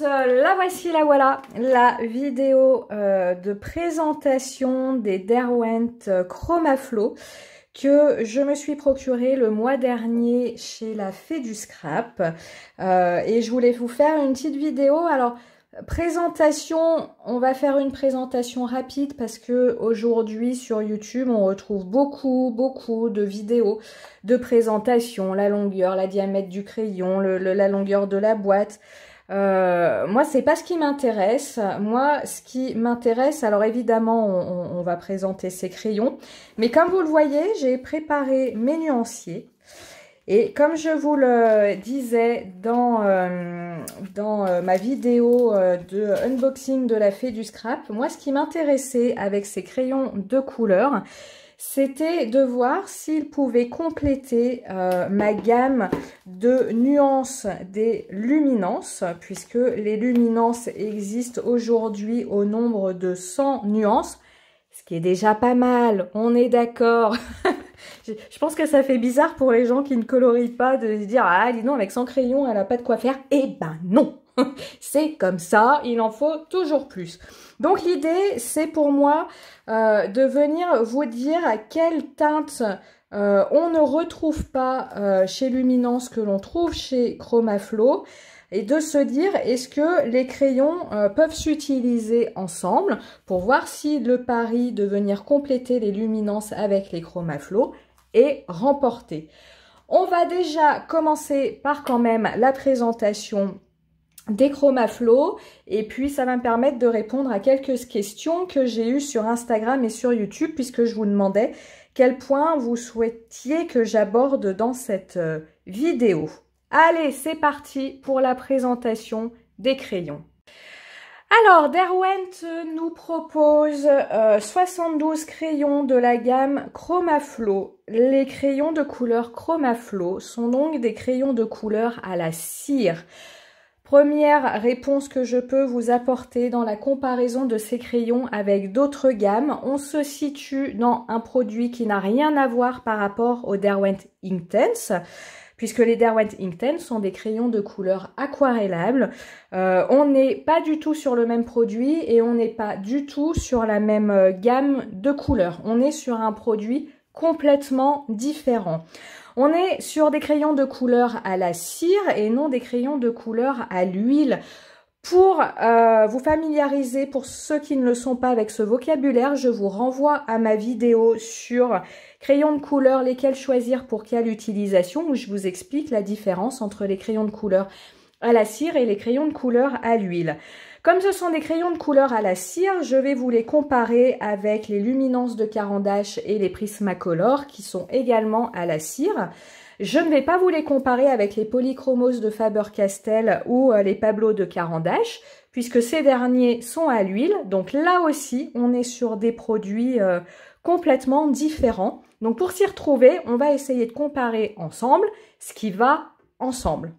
la voici, la voilà, la vidéo de présentation des Derwent Chromaflow que je me suis procuré le mois dernier chez la Fée du Scrap. Et je voulais vous faire une petite vidéo. Alors, présentation, on va faire une présentation rapide parce que aujourd'hui sur YouTube, on retrouve beaucoup de vidéos de présentation, la longueur, la diamètre du crayon, la longueur de la boîte. Moi, c'est pas ce qui m'intéresse. Moi, ce qui m'intéresse, alors évidemment, on va présenter ces crayons. Mais comme vous le voyez, j'ai préparé mes nuanciers. Et comme je vous le disais dans ma vidéo de unboxing de la Fée du Scrap, moi, ce qui m'intéressait avec ces crayons de couleur, c'était de voir s'ils pouvaient compléter ma gamme de nuances des luminances, puisque les luminances existent aujourd'hui au nombre de 100 nuances, ce qui est déjà pas mal, on est d'accord. Je pense que ça fait bizarre pour les gens qui ne colorient pas de se dire « Ah, dis donc, avec 100 crayons, elle n'a pas de quoi faire. » Eh ben non, c'est comme ça, il en faut toujours plus. Donc l'idée, c'est pour moi de venir vous dire à quelle teinte on ne retrouve pas chez Luminance que l'on trouve chez Chromaflow, et de se dire est-ce que les crayons peuvent s'utiliser ensemble pour voir si le pari de venir compléter les luminances avec les Chromaflow est remporté. On va déjà commencer par quand même la présentation des Chromaflow, et puis ça va me permettre de répondre à quelques questions que j'ai eues sur Instagram et sur YouTube, puisque je vous demandais quel point vous souhaitiez que j'aborde dans cette vidéo. Allez, c'est parti pour la présentation des crayons. Alors, Derwent nous propose 72 crayons de la gamme Chromaflow. Les crayons de couleur Chromaflow sont donc des crayons de couleur à la cire. Première réponse que je peux vous apporter dans la comparaison de ces crayons avec d'autres gammes, on se situe dans un produit qui n'a rien à voir par rapport au Derwent Inktense, puisque les Derwent Inktense sont des crayons de couleur aquarellables. On n'est pas du tout sur le même produit et on n'est pas du tout sur la même gamme de couleurs. On est sur un produit complètement différent. On est sur des crayons de couleur à la cire et non des crayons de couleur à l'huile. Pour vous familiariser, pour ceux qui ne le sont pas avec ce vocabulaire, je vous renvoie à ma vidéo sur crayons de couleur, lesquels choisir pour quelle utilisation, où je vous explique la différence entre les crayons de couleur à la cire et les crayons de couleur à l'huile. Comme ce sont des crayons de couleur à la cire, je vais vous les comparer avec les luminances de Caran d'Ache et les Prismacolor qui sont également à la cire. Je ne vais pas vous les comparer avec les Polychromos de Faber-Castell ou les Pablo de Caran d'Ache, puisque ces derniers sont à l'huile. Donc là aussi, on est sur des produits complètement différents. Donc pour s'y retrouver, on va essayer de comparer ensemble ce qui va ensemble.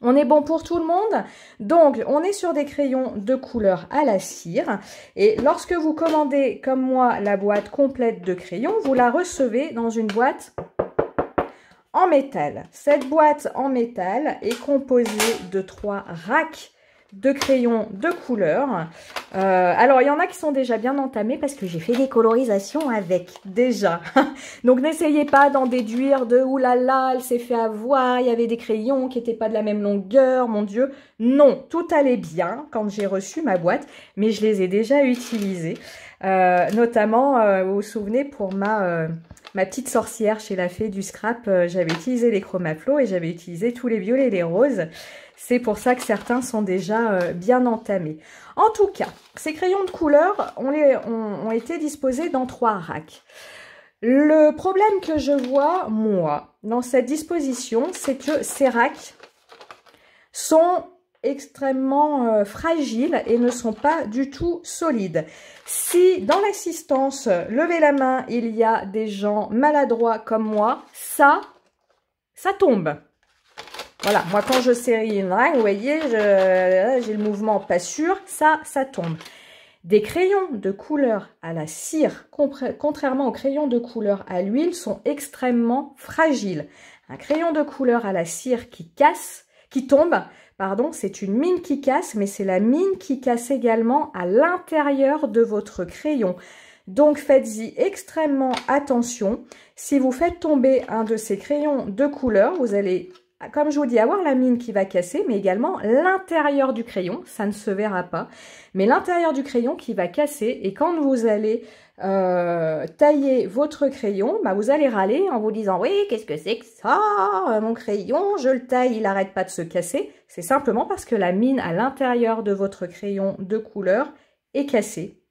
On est bon pour tout le monde? Donc, on est sur des crayons de couleur à la cire. Et lorsque vous commandez, comme moi, la boîte complète de crayons, vous la recevez dans une boîte en métal. Cette boîte en métal est composée de 3 racks de crayons de couleur. Alors, il y en a qui sont déjà bien entamés parce que j'ai fait des colorisations avec, déjà. Donc, n'essayez pas d'en déduire de « oulala, elle s'est fait avoir, il y avait des crayons qui n'étaient pas de la même longueur, mon Dieu ». Non, tout allait bien quand j'ai reçu ma boîte, mais je les ai déjà utilisés. Notamment, vous vous souvenez, pour ma petite sorcière chez la Fée du Scrap, j'avais utilisé les Chromaflow et j'avais utilisé tous les violets et les roses. C'est pour ça que certains sont déjà bien entamés. En tout cas, ces crayons de couleur ont été disposés dans 3 racks. Le problème que je vois, moi, dans cette disposition, c'est que ces racks sont extrêmement fragiles et ne sont pas du tout solides. Si dans l'assistance, levez la main, il y a des gens maladroits comme moi, ça tombe. Voilà, moi quand je serre une règle, vous voyez, j'ai le mouvement pas sûr, ça tombe. Des crayons de couleur à la cire, contrairement aux crayons de couleur à l'huile, sont extrêmement fragiles. Un crayon de couleur à la cire qui casse, qui tombe, pardon, c'est une mine qui casse, mais c'est la mine qui casse également à l'intérieur de votre crayon. Donc faites-y extrêmement attention. Si vous faites tomber un de ces crayons de couleur, vous allez, comme je vous dis, avoir la mine qui va casser, mais également l'intérieur du crayon, ça ne se verra pas, mais l'intérieur du crayon qui va casser. Et quand vous allez tailler votre crayon, bah vous allez râler en vous disant « Oui, qu'est-ce que c'est que ça? Mon crayon, je le taille, il n'arrête pas de se casser. » C'est simplement parce que la mine à l'intérieur de votre crayon de couleur est cassée.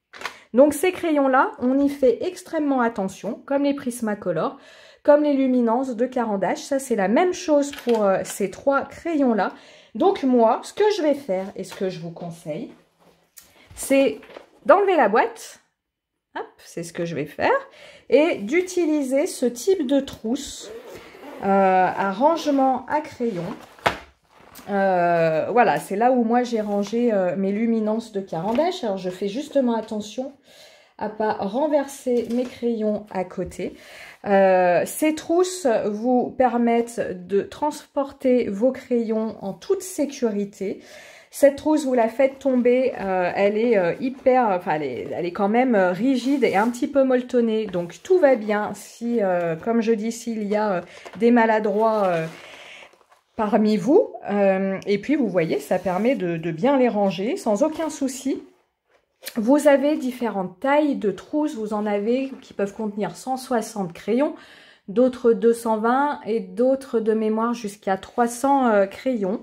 Donc ces crayons-là, on y fait extrêmement attention, comme les Prismacolor, comme les luminances de Caran-d'Ache. Ça, c'est la même chose pour ces trois crayons-là. Donc moi, ce que je vais faire et ce que je vous conseille, c'est d'enlever la boîte. C'est ce que je vais faire. Et d'utiliser ce type de trousse à rangement à crayon. Voilà, c'est là où moi j'ai rangé mes luminances de Caran-d'Ache. Alors je fais justement attention à pas renverser mes crayons à côté. Ces trousses vous permettent de transporter vos crayons en toute sécurité. Cette trousse, vous la faites tomber, elle est elle est quand même rigide et un petit peu molletonnée, donc tout va bien. Si, comme je dis, s'il y a des maladroits parmi vous, et puis vous voyez, ça permet de bien les ranger sans aucun souci. Vous avez différentes tailles de trousses, vous en avez qui peuvent contenir 160 crayons, d'autres 220 et d'autres de mémoire jusqu'à 300 crayons.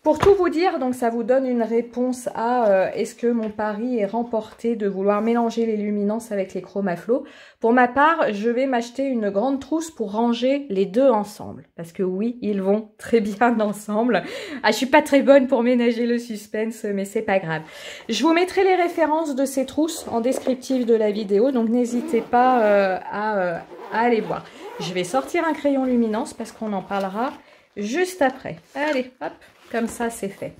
Pour tout vous dire, donc ça vous donne une réponse à est-ce que mon pari est remporté de vouloir mélanger les luminances avec les chromaflow. Pour ma part, je vais m'acheter une grande trousse pour ranger les deux ensemble. Parce que oui, ils vont très bien ensemble. Ah, je suis pas très bonne pour ménager le suspense, mais c'est pas grave. Je vous mettrai les références de ces trousses en descriptif de la vidéo, donc n'hésitez pas à aller voir. Je vais sortir un crayon luminance parce qu'on en parlera juste après. Allez, hop. Comme ça, c'est fait.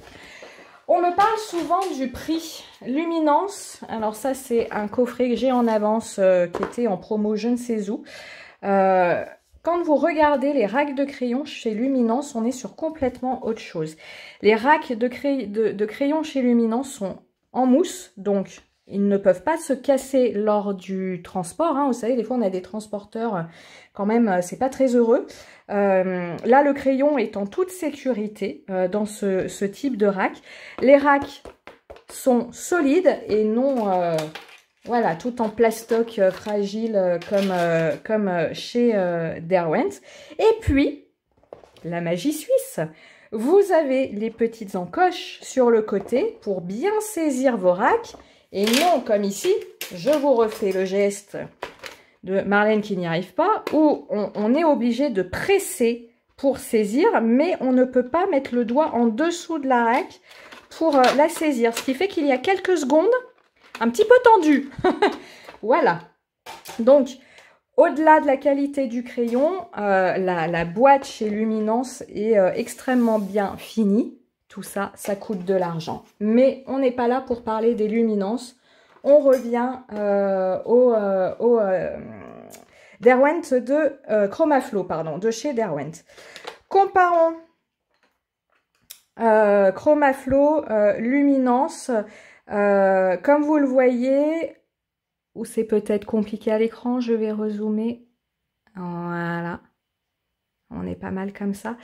On me parle souvent du prix Luminance. Alors ça, c'est un coffret que j'ai en avance qui était en promo je ne sais où. Quand vous regardez les racks de crayons chez Luminance, on est sur complètement autre chose. Les racks de crayons chez Luminance sont en mousse, donc ils ne peuvent pas se casser lors du transport. Hein. Vous savez, des fois, on a des transporteurs, quand même, c'est pas très heureux. Là, le crayon est en toute sécurité dans ce type de rack. Les racks sont solides et non, voilà, tout en plastoc fragile comme chez Derwent. Et puis, la magie suisse. Vous avez les petites encoches sur le côté pour bien saisir vos racks. Et non, comme ici, je vous refais le geste de Marlène qui n'y arrive pas, où on est obligé de presser pour saisir, mais on ne peut pas mettre le doigt en dessous de la rack pour la saisir. Ce qui fait qu'il y a quelques secondes, un petit peu tendu. Voilà. Donc, au-delà de la qualité du crayon, la boîte chez Luminance est extrêmement bien finie. Tout ça, ça coûte de l'argent. Mais on n'est pas là pour parler des luminances. On revient au Derwent de Chromaflow, pardon, de chez Derwent. Comparons Chromaflow, luminance. Comme vous le voyez, ou c'est peut-être compliqué à l'écran, je vais rezoomer. Voilà. On est pas mal comme ça.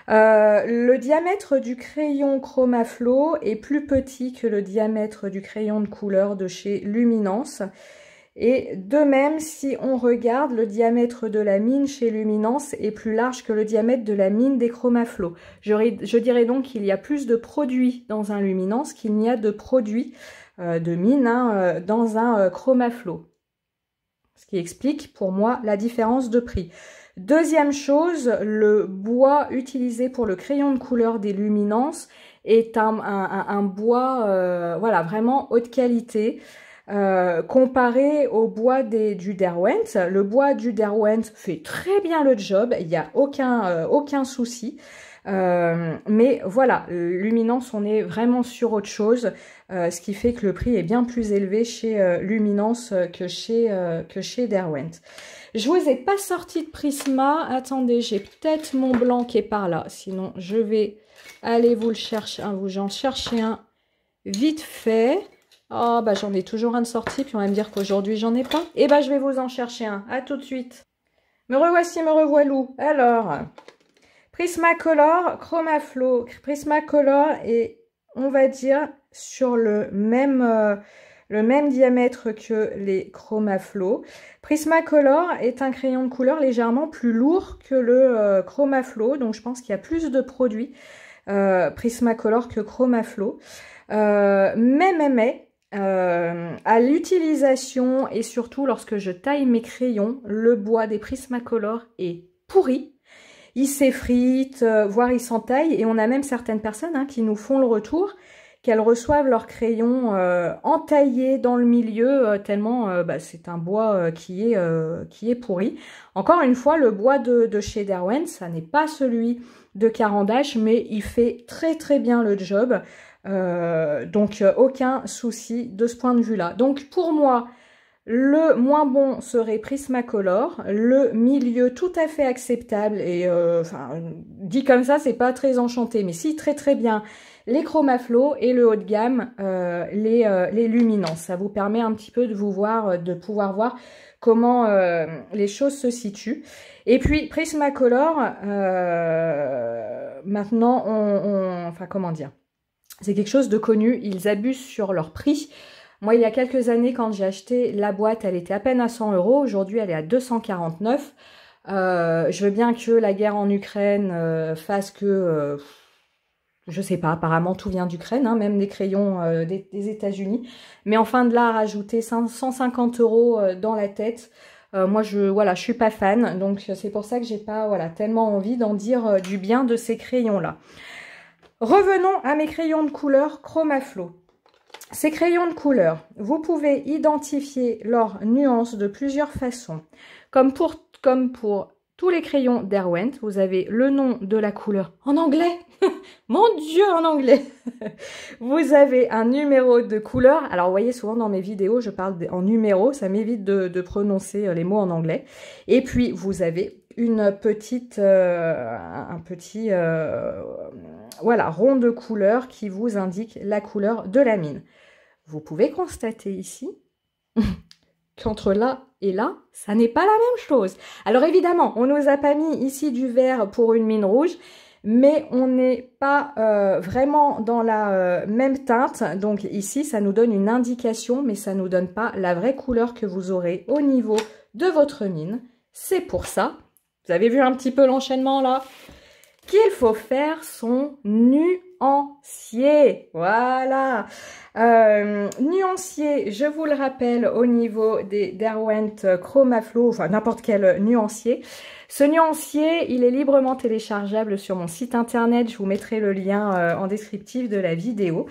Le diamètre du crayon Chromaflow est plus petit que le diamètre du crayon de couleur de chez Luminance. Et de même, si on regarde, le diamètre de la mine chez Luminance est plus large que le diamètre de la mine des Chromaflow. Je dirais donc qu'il y a plus de produits dans un Luminance qu'il n'y a de produits de mine dans un Chromaflow. Ce qui explique pour moi la différence de prix. Deuxième chose, le bois utilisé pour le crayon de couleur des Luminances est un bois voilà, vraiment haute qualité. Comparé au bois du Derwent, le bois du Derwent fait très bien le job, il n'y a aucun souci. Mais voilà, Luminance, on est vraiment sur autre chose, ce qui fait que le prix est bien plus élevé chez Luminance que chez Derwent. Je vous ai pas sorti de Prisma. Attendez, j'ai peut-être mon blanc qui est par là. Sinon, je vais aller vous le chercher. Vous en chercher un vite fait. Oh, bah j'en ai toujours un de sorti. Puis on va me dire qu'aujourd'hui, j'en ai pas. Et bah, je vais vous en chercher un. À tout de suite. Me revoici, me revoilou. Alors, Prismacolor, Chromaflow. Prismacolor est, on va dire, sur le même diamètre que les Chromaflow. Prismacolor est un crayon de couleur légèrement plus lourd que le Chromaflow, donc je pense qu'il y a plus de produits Prismacolor que Chromaflow. Mais à l'utilisation et surtout lorsque je taille mes crayons, le bois des Prismacolor est pourri. Il s'effrite, voire il s'entaille, et on a même certaines personnes qui nous font le retour qu'elles reçoivent leurs crayons entaillés dans le milieu, tellement c'est un bois qui est pourri. Encore une fois, le bois de chez Derwent, ça n'est pas celui de Caran d'Ache, mais il fait très très bien le job. Donc aucun souci de ce point de vue-là. Donc pour moi, le moins bon serait Prismacolor, le milieu tout à fait acceptable et dit comme ça, c'est pas très enchanté, mais si très très bien les Chromaflow et le haut de gamme, les Luminance. Ça vous permet un petit peu de pouvoir voir comment les choses se situent. Et puis Prismacolor, maintenant, enfin comment dire, c'est quelque chose de connu. Ils abusent sur leur prix. Moi, il y a quelques années, quand j'ai acheté la boîte, elle était à peine à 100 €. Aujourd'hui, elle est à 249. Je veux bien que la guerre en Ukraine fasse que... je sais pas, apparemment tout vient d'Ukraine, même des crayons des États-Unis. Mais enfin, de là à rajouter 150 € dans la tête, moi je suis pas fan. Donc c'est pour ça que j'ai pas tellement envie d'en dire du bien de ces crayons-là. Revenons à mes crayons de couleur Chromaflow. Ces crayons de couleur, vous pouvez identifier leurs nuances de plusieurs façons. Comme pour tous les crayons Derwent, vous avez le nom de la couleur en anglais. Mon Dieu, en anglais. Vous avez un numéro de couleur. Alors, vous voyez, souvent dans mes vidéos, je parle en numéro. Ça m'évite de prononcer les mots en anglais. Et puis, vous avez une petite, un petit rond de couleur qui vous indique la couleur de la mine. Vous pouvez constater ici qu'entre là et là, ça n'est pas la même chose. Alors évidemment, on nous a pas mis ici du vert pour une mine rouge, mais on n'est pas vraiment dans la même teinte. Donc ici, ça nous donne une indication, mais ça ne nous donne pas la vraie couleur que vous aurez au niveau de votre mine. C'est pour ça, vous avez vu un petit peu l'enchaînement là, qu'il faut faire son nuancier. Voilà. Nuancier, je vous le rappelle, au niveau des Derwent Chromaflow, enfin n'importe quel nuancier. Ce nuancier, il est librement téléchargeable sur mon site internet. Je vous mettrai le lien en descriptif de la vidéo.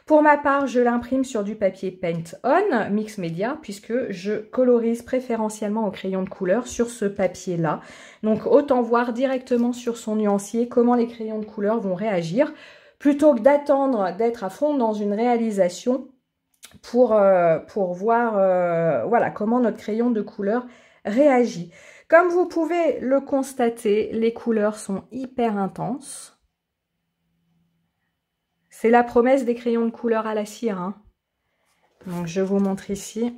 Pour ma part, je l'imprime sur du papier Paint On Mix Media puisque je colorise préférentiellement au crayon de couleur sur ce papier-là. Donc, autant voir directement sur son nuancier comment les crayons de couleur vont réagir plutôt que d'attendre d'être à fond dans une réalisation pour voir comment notre crayon de couleur réagit. Comme vous pouvez le constater, les couleurs sont hyper intenses. C'est la promesse des crayons de couleur à la cire. Donc, je vous montre ici.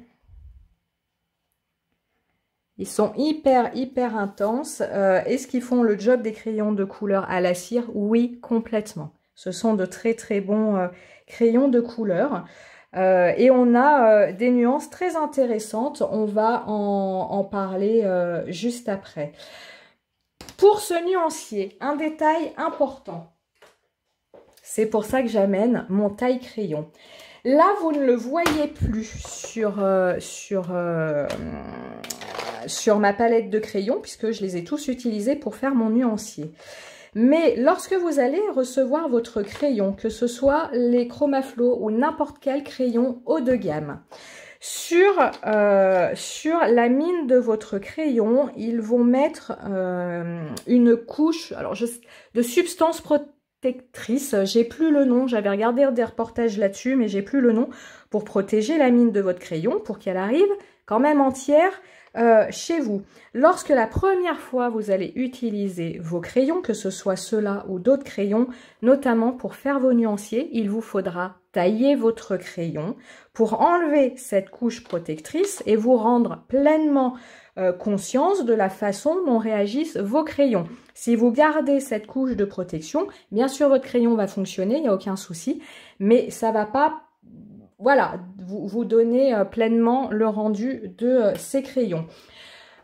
Ils sont hyper intenses. Est-ce qu'ils font le job des crayons de couleur à la cire? Oui, complètement. Ce sont de très bons crayons de couleur. Et on a des nuances très intéressantes. On va en parler juste après. Pour ce nuancier, un détail important. C'est pour ça que j'amène mon taille-crayon. Là, vous ne le voyez plus sur ma palette de crayons, puisque je les ai tous utilisés pour faire mon nuancier. Mais lorsque vous allez recevoir votre crayon, que ce soit les Chromaflow ou n'importe quel crayon haut de gamme, Sur la mine de votre crayon, ils vont mettre une couche de substance protectrice. J'ai plus le nom, j'avais regardé des reportages là-dessus, mais j'ai plus le nom, pour protéger la mine de votre crayon, pour qu'elle arrive quand même entière chez vous. Lorsque la première fois vous allez utiliser vos crayons, que ce soit ceux-là ou d'autres crayons, notamment pour faire vos nuanciers, il vous faudra tailler votre crayon pour enlever cette couche protectrice et vous rendre pleinement conscience de la façon dont réagissent vos crayons. Si vous gardez cette couche de protection, bien sûr votre crayon va fonctionner, il n'y a aucun souci, mais ça va pas, voilà, vous donner pleinement le rendu de ces crayons.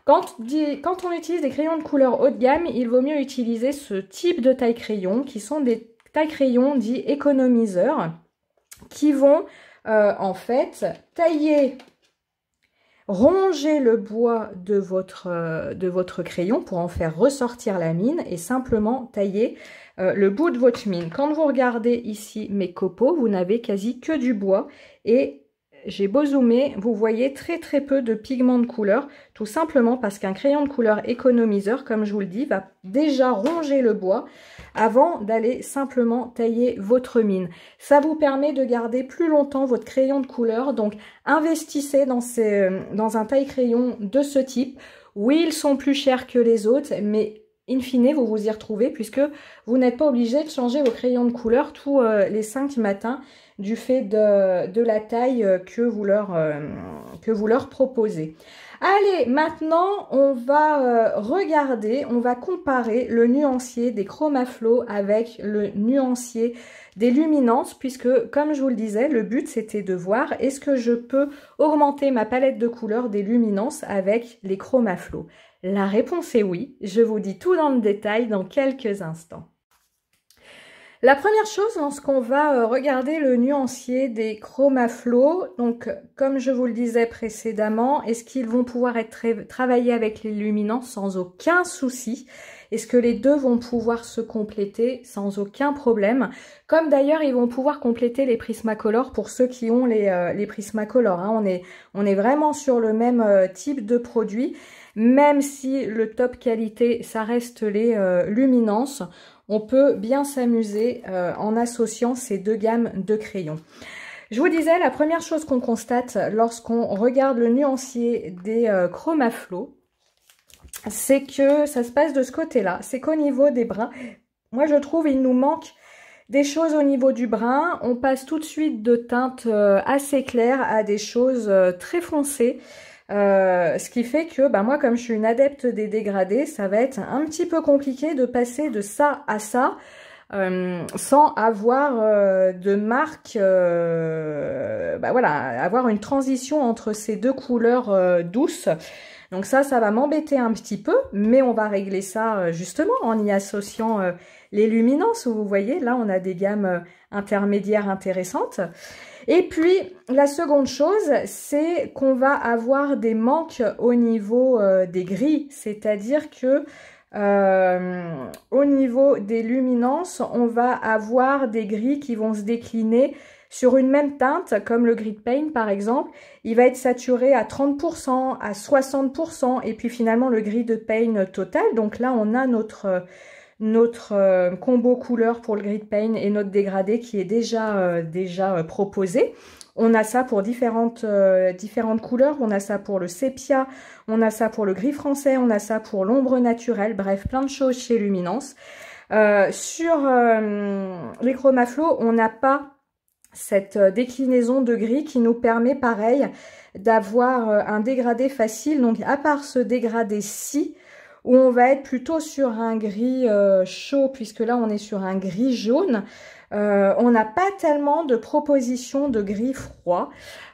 Quand on utilise des crayons de couleur haut de gamme, il vaut mieux utiliser ce type de taille crayon, qui sont des tailles crayons dits économiseurs, qui vont en fait tailler, ronger le bois de votre crayon pour en faire ressortir la mine et simplement tailler le bout de votre mine. Quand vous regardez ici mes copeaux, vous n'avez quasi que du bois et j'ai beau zoomer, vous voyez très peu de pigments de couleur, tout simplement parce qu'un crayon de couleur économiseur, comme je vous le dis, va déjà ronger le bois avant d'aller simplement tailler votre mine. Ça vous permet de garder plus longtemps votre crayon de couleur, donc investissez dans un taille-crayon de ce type. Oui, ils sont plus chers que les autres, mais in fine, vous vous y retrouvez puisque vous n'êtes pas obligé de changer vos crayons de couleur tous les 5 matins du fait de la taille que vous leur proposez. Allez, maintenant, on va regarder, on va comparer le nuancier des Chromaflow avec le nuancier des luminances, puisque, comme je vous le disais, le but, c'était de voir est-ce que je peux augmenter ma palette de couleurs des luminances avec les Chromaflow. La réponse est oui, je vous dis tout dans le détail dans quelques instants. La première chose, lorsqu'on va regarder le nuancier des Chromaflow, donc comme je vous le disais précédemment, est-ce qu'ils vont pouvoir être travaillés avec les luminances sans aucun souci? Est-ce que les deux vont pouvoir se compléter sans aucun problème? Comme d'ailleurs, ils vont pouvoir compléter les Prismacolor pour ceux qui ont les Prismacolor. Hein. On est vraiment sur le même type de produit, même si le top qualité, ça reste les luminances. On peut bien s'amuser en associant ces deux gammes de crayons. Je vous disais, la première chose qu'on constate lorsqu'on regarde le nuancier des Chromaflow, c'est que ça se passe de ce côté-là. C'est qu'au niveau des bruns, moi je trouve il nous manque des choses au niveau du brun. On passe tout de suite de teintes assez claires à des choses très foncées. Ce qui fait que moi comme je suis une adepte des dégradés, ça va être un petit peu compliqué de passer de ça à ça sans avoir de marque, voilà, avoir une transition entre ces deux couleurs douces. Donc ça va m'embêter un petit peu, mais on va régler ça justement en y associant les luminances. Vous voyez, là on a des gammes intermédiaires intéressantes. Et puis, la seconde chose, c'est qu'on va avoir des manques au niveau des gris. C'est-à-dire que au niveau des luminances, on va avoir des gris qui vont se décliner sur une même teinte, comme le gris de paint par exemple. Il va être saturé à 30%, à 60%, et puis finalement le gris de paint total. Donc là, on a notre combo couleur pour le gris de paint et notre dégradé qui est déjà proposé. On a ça pour différentes couleurs, on a ça pour le sépia, on a ça pour le gris français, on a ça pour l'ombre naturelle, bref, plein de choses chez Luminance. Sur les Chromaflow, on n'a pas cette déclinaison de gris qui nous permet, pareil, d'avoir un dégradé facile. Donc, à part ce dégradé-ci, où on va être plutôt sur un gris chaud, puisque là, on est sur un gris jaune, on n'a pas tellement de propositions de gris froid,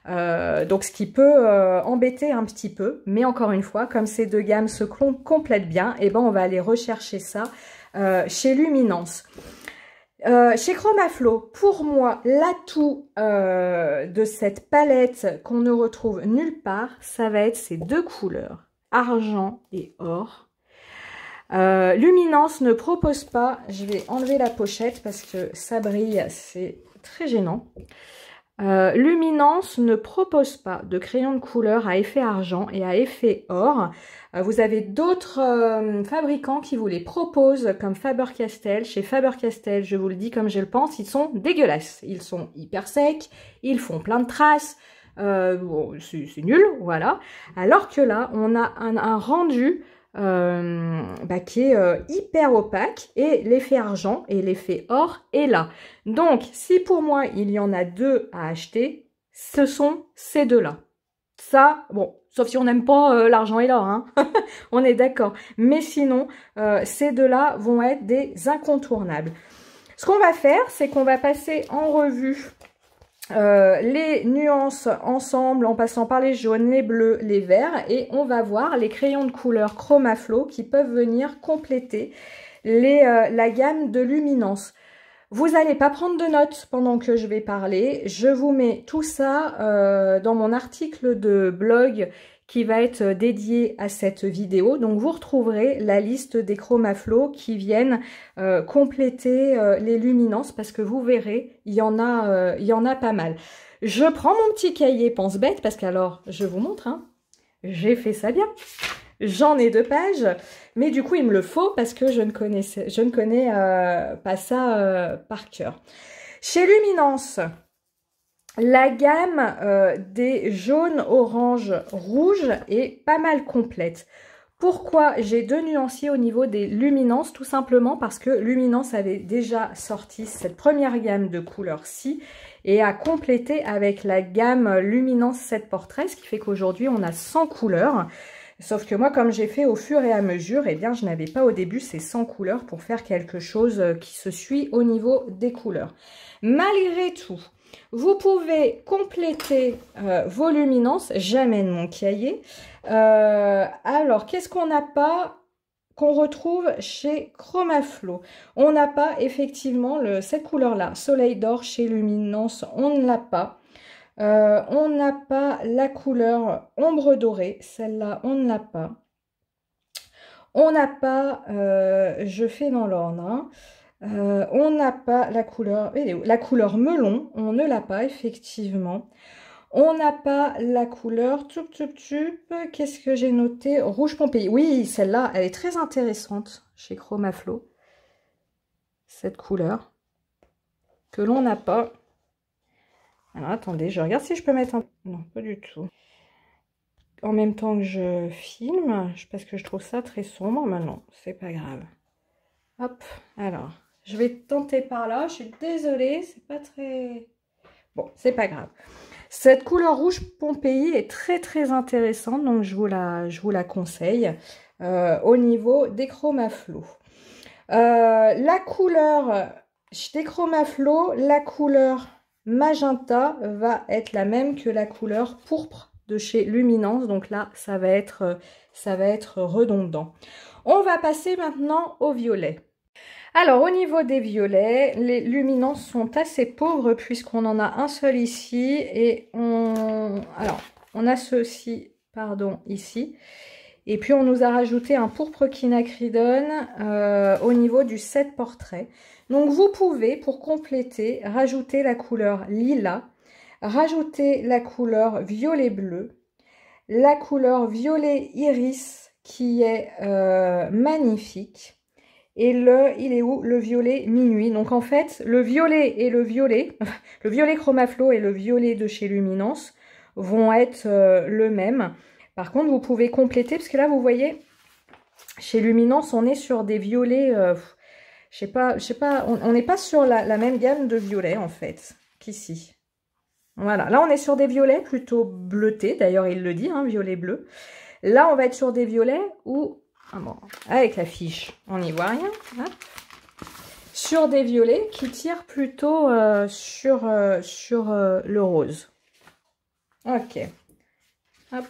donc ce qui peut embêter un petit peu. Mais encore une fois, comme ces deux gammes se complètent bien, et on va aller rechercher ça chez Luminance. Chez Chromaflow, pour moi, l'atout de cette palette qu'on ne retrouve nulle part, ça va être ces deux couleurs, argent et or. Luminance ne propose pas, je vais enlever la pochette parce que ça brille, c'est très gênant. Luminance ne propose pas de crayon de couleur à effet argent et à effet or. Vous avez d'autres fabricants qui vous les proposent comme Faber-Castell. Chez Faber-Castell, je vous le dis comme je le pense, ils sont dégueulasses. Ils sont hyper secs, ils font plein de traces. Bon, c'est nul, voilà. Alors que là, on a un rendu qui est hyper opaque et l'effet argent et l'effet or est là. Donc, si pour moi, il y en a deux à acheter, ce sont ces deux-là. Ça, bon, sauf si on n'aime pas l'argent et l'or, hein. On est d'accord. Mais sinon, ces deux-là vont être des incontournables. Ce qu'on va faire, c'est qu'on va passer en revue les nuances ensemble en passant par les jaunes, les bleus, les verts et on va voir les crayons de couleur Chromaflo qui peuvent venir compléter la gamme de luminance. Vous n'allez pas prendre de notes pendant que je vais parler, je vous mets tout ça dans mon article de blog qui va être dédié à cette vidéo. Donc vous retrouverez la liste des Chromaflo qui viennent compléter les luminances parce que vous verrez, il y en a pas mal. Je prends mon petit cahier pense-bête parce qu'alors, je vous montre, hein, j'ai fait ça bien. J'en ai 2 pages, mais du coup, il me le faut parce que je ne connais pas ça par cœur. Chez Luminance, la gamme des jaunes, orange, rouge est pas mal complète. Pourquoi j'ai 2 nuanciers au niveau des luminances? Tout simplement parce que Luminance avait déjà sorti cette première gamme de couleurs-ci et a complété avec la gamme Luminance 7 portraits, ce qui fait qu'aujourd'hui on a 100 couleurs. Sauf que moi, comme j'ai fait au fur et à mesure, eh bien, je n'avais pas au début ces 100 couleurs pour faire quelque chose qui se suit au niveau des couleurs. Malgré tout, vous pouvez compléter vos luminances. J'amène mon cahier. Alors, qu'est-ce qu'on n'a pas qu'on retrouve chez Chromaflo? On n'a pas effectivement cette couleur-là. Soleil d'or chez Luminance, on ne l'a pas. On n'a pas la couleur ombre dorée, celle-là on ne l'a pas. On n'a pas, je fais dans l'ordre, hein, on n'a pas la couleur melon, on ne l'a pas effectivement. On n'a pas la couleur qu'est-ce que j'ai noté? Rouge Pompéi. Oui, celle-là, elle est très intéressante chez Chromaflo. Cette couleur que l'on n'a pas. Alors, attendez, je regarde si je peux mettre un... Non, pas du tout. En même temps que je filme, parce que je trouve ça très sombre, mais non, c'est pas grave. Hop, alors, je vais tenter par là. Je suis désolée, c'est pas très... Bon, c'est pas grave. Cette couleur rouge Pompéi est très très intéressante, donc je vous la conseille au niveau des Chromaflo. La couleur des Chromaflo, la couleur magenta va être la même que la couleur pourpre de chez Luminance. Donc là, ça va être redondant. On va passer maintenant au violet. Alors, au niveau des violets, les luminances sont assez pauvres puisqu'on en a un seul ici. Et on a ceux-ci, pardon, ici. Et puis, on nous a rajouté un pourpre quinacridone au niveau du 7 portrait. Donc, vous pouvez, pour compléter, rajouter la couleur lilas, rajouter la couleur violet bleu, la couleur violet iris qui est magnifique. Et il est où? Le violet minuit. Donc, en fait, le violet et le violet Chromaflo et le violet de chez Luminance vont être le même. Par contre, vous pouvez compléter, parce que là, vous voyez, chez Luminance, on est sur des violets, je sais pas, on n'est pas sur la même gamme de violets, en fait, qu'ici. Voilà, là, on est sur des violets plutôt bleutés, d'ailleurs, il le dit, hein, violet bleu. Là, on va être sur des violets où, ah bon, avec la fiche, on n'y voit rien, hein, sur des violets qui tirent plutôt sur le rose. Ok, hop.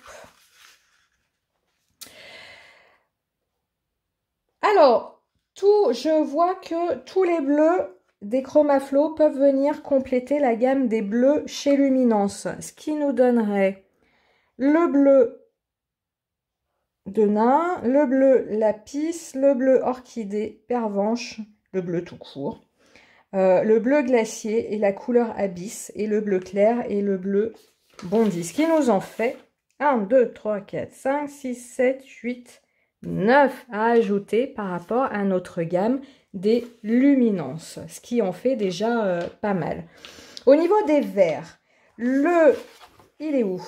Alors, je vois que tous les bleus des Chromaflo peuvent venir compléter la gamme des bleus chez Luminance. Ce qui nous donnerait le bleu de nain, le bleu lapis, le bleu orchidée, pervenche, le bleu tout court. le bleu glacier et la couleur abysse, et le bleu clair et le bleu bondi. Ce qui nous en fait 1, 2, 3, 4, 5, 6, 7, 8, 9 à ajouter par rapport à notre gamme des luminances, ce qui en fait déjà pas mal. Au niveau des verts, il est où?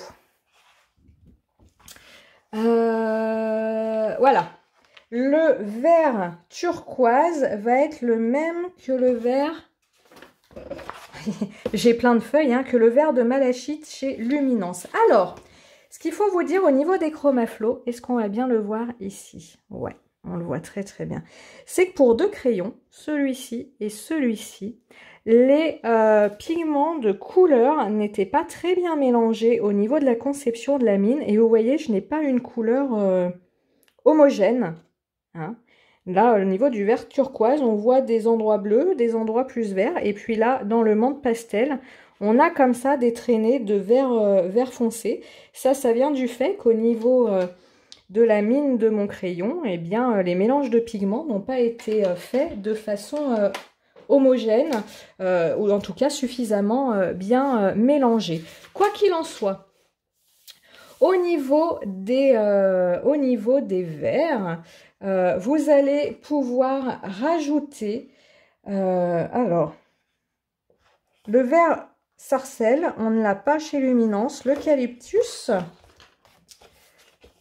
Voilà, le vert turquoise va être le même que le vert, j'ai plein de feuilles, hein, que le vert de malachite chez Luminance. Alors, ce qu'il faut vous dire au niveau des chromaflots, est-ce qu'on va bien le voir ici? Ouais, on le voit très très bien. C'est que pour deux crayons, celui-ci et celui-ci, les pigments de couleur n'étaient pas très bien mélangés au niveau de la conception de la mine. Et vous voyez, je n'ai pas une couleur homogène. Hein. Là, au niveau du vert turquoise, on voit des endroits bleus, des endroits plus verts. Et puis là, dans le menthe pastel, on a comme ça des traînées de vert foncé. Ça vient du fait qu'au niveau de la mine de mon crayon, eh bien, les mélanges de pigments n'ont pas été faits de façon homogène, ou en tout cas suffisamment bien mélangés. Quoi qu'il en soit, au niveau des verts, vous allez pouvoir rajouter, alors, le vert sarcelle, on ne l'a pas chez Luminance, l'eucalyptus,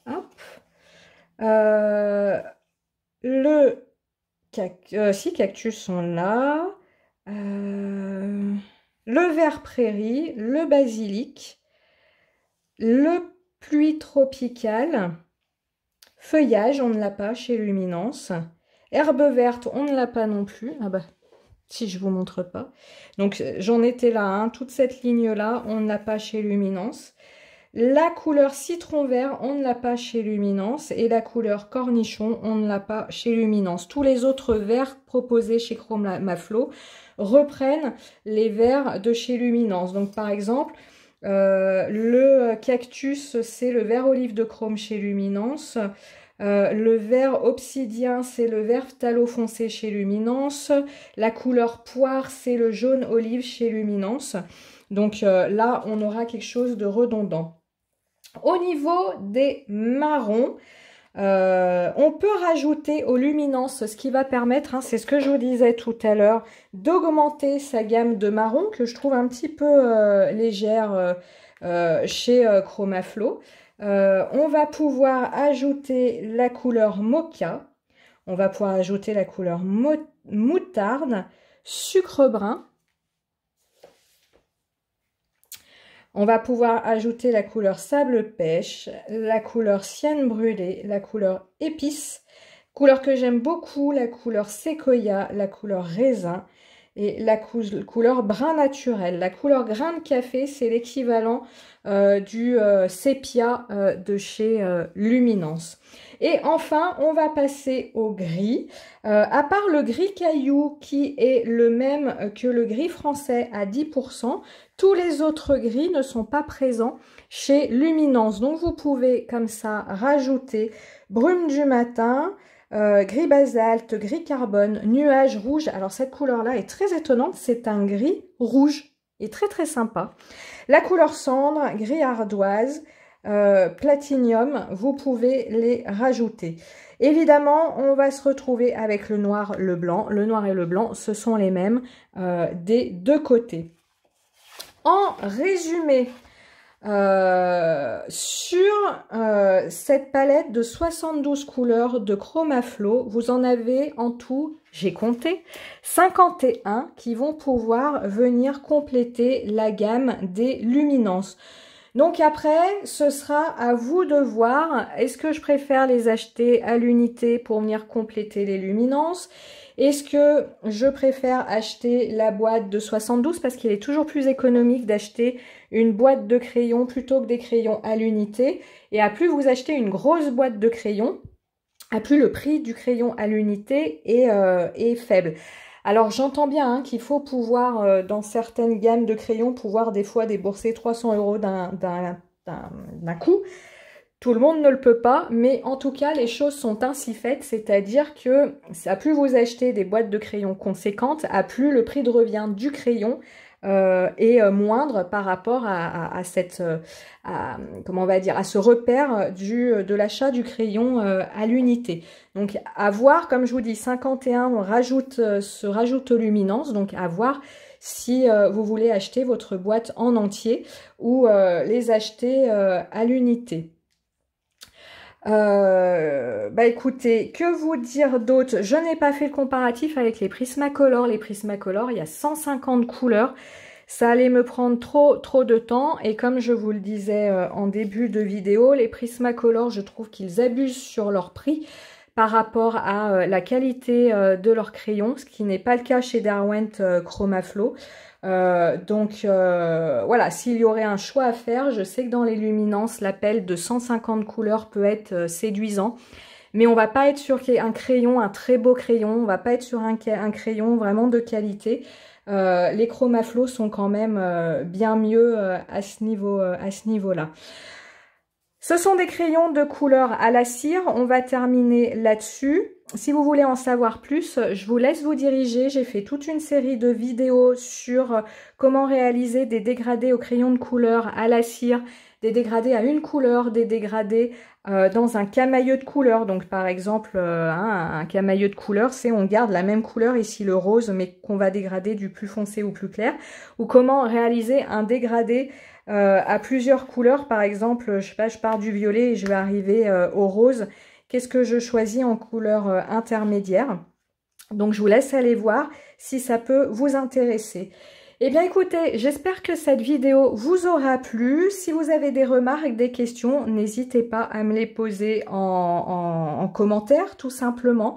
hop, si cactus sont là, le vert prairie, le basilic, le pluie tropicale, feuillage, on ne l'a pas chez Luminance, herbe verte, on ne l'a pas non plus, ah bah si je vous montre pas, donc j'en étais là, hein, toute cette ligne là, on ne l'a pas chez Luminance. La couleur citron vert, on ne l'a pas chez Luminance. Et la couleur cornichon, on ne l'a pas chez Luminance. Tous les autres verts proposés chez Chromaflow reprennent les verts de chez Luminance. Donc par exemple, le cactus, c'est le vert olive de chrome chez Luminance. Le vert obsidien, c'est le vert phthalo foncé chez Luminance. La couleur poire, c'est le jaune olive chez Luminance. Donc là, on aura quelque chose de redondant. Au niveau des marrons, on peut rajouter aux luminances, ce qui va permettre, hein, c'est ce que je vous disais tout à l'heure, d'augmenter sa gamme de marron, que je trouve un petit peu légère chez Chromaflow. On va pouvoir ajouter la couleur mocha, on va pouvoir ajouter la couleur moutarde, sucre brun. On va pouvoir ajouter la couleur sable pêche, la couleur sienne brûlée, la couleur épice, couleur que j'aime beaucoup, la couleur séquoia, la couleur raisin et la couleur brun naturel. La couleur grain de café, c'est l'équivalent du sépia de chez Luminance. Et enfin, on va passer au gris. À part le gris caillou qui est le même que le gris français à 10%, tous les autres gris ne sont pas présents chez Luminance. Donc vous pouvez comme ça rajouter brume du matin, gris basalte, gris carbone, nuage rouge. Alors cette couleur-là est très étonnante, c'est un gris rouge et très très sympa. La couleur cendre, gris ardoise, platinium, vous pouvez les rajouter. Évidemment, on va se retrouver avec le noir, le blanc. Le noir et le blanc, ce sont les mêmes des deux côtés. En résumé, sur cette palette de 72 couleurs de Chromaflow, vous en avez en tout, j'ai compté, 51 qui vont pouvoir venir compléter la gamme des luminances. Donc après, ce sera à vous de voir, est-ce que je préfère les acheter à l'unité pour venir compléter les luminances? Est-ce que je préfère acheter la boîte de 72 parce qu'il est toujours plus économique d'acheter une boîte de crayons plutôt que des crayons à l'unité? Et à plus vous achetez une grosse boîte de crayons, à plus le prix du crayon à l'unité est faible. Alors j'entends bien hein, qu'il faut pouvoir, dans certaines gammes de crayons, pouvoir des fois débourser 300 € d'un coup. Tout le monde ne le peut pas, mais en tout cas, les choses sont ainsi faites, c'est-à-dire que à plus vous achetez des boîtes de crayons conséquentes, à plus le prix de revient du crayon est moindre par rapport à cette, comment on va dire, à ce repère de l'achat du crayon à l'unité. Donc à voir, comme je vous dis, 51 se rajoute aux luminances, donc à voir si vous voulez acheter votre boîte en entier ou les acheter à l'unité. Bah écoutez, que vous dire d'autre? Je n'ai pas fait le comparatif avec les Prismacolor. Les Prismacolor, il y a 150 couleurs. Ça allait me prendre trop de temps. Et comme je vous le disais en début de vidéo, les Prismacolor, je trouve qu'ils abusent sur leur prix par rapport à la qualité de leurs crayons, ce qui n'est pas le cas chez Derwent Chromaflow. Voilà, s'il y aurait un choix à faire, je sais que dans les luminances, l'appel de 150 couleurs peut être séduisant, mais on va pas être sur un crayon, un très beau crayon, on va pas être sur un crayon vraiment de qualité. Les Chromaflow sont quand même bien mieux à ce niveau-là. Ce sont des crayons de couleur à la cire, on va terminer là-dessus. Si vous voulez en savoir plus, je vous laisse vous diriger. J'ai fait toute une série de vidéos sur comment réaliser des dégradés au crayon de couleur à la cire, des dégradés à une couleur, des dégradés dans un camailleux de couleur. Donc par exemple, un camailleux de couleur, c'est on garde la même couleur, ici le rose, mais qu'on va dégrader du plus foncé au plus clair. Ou comment réaliser un dégradé à plusieurs couleurs. Par exemple, je sais pas, je pars du violet et je vais arriver au rose. Qu'est-ce que je choisis en couleur intermédiaire? Donc je vous laisse aller voir si ça peut vous intéresser. Eh bien écoutez, j'espère que cette vidéo vous aura plu. Si vous avez des remarques, des questions, n'hésitez pas à me les poser en commentaire tout simplement.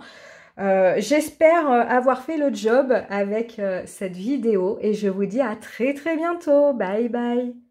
J'espère avoir fait le job avec cette vidéo et je vous dis à très bientôt. Bye bye.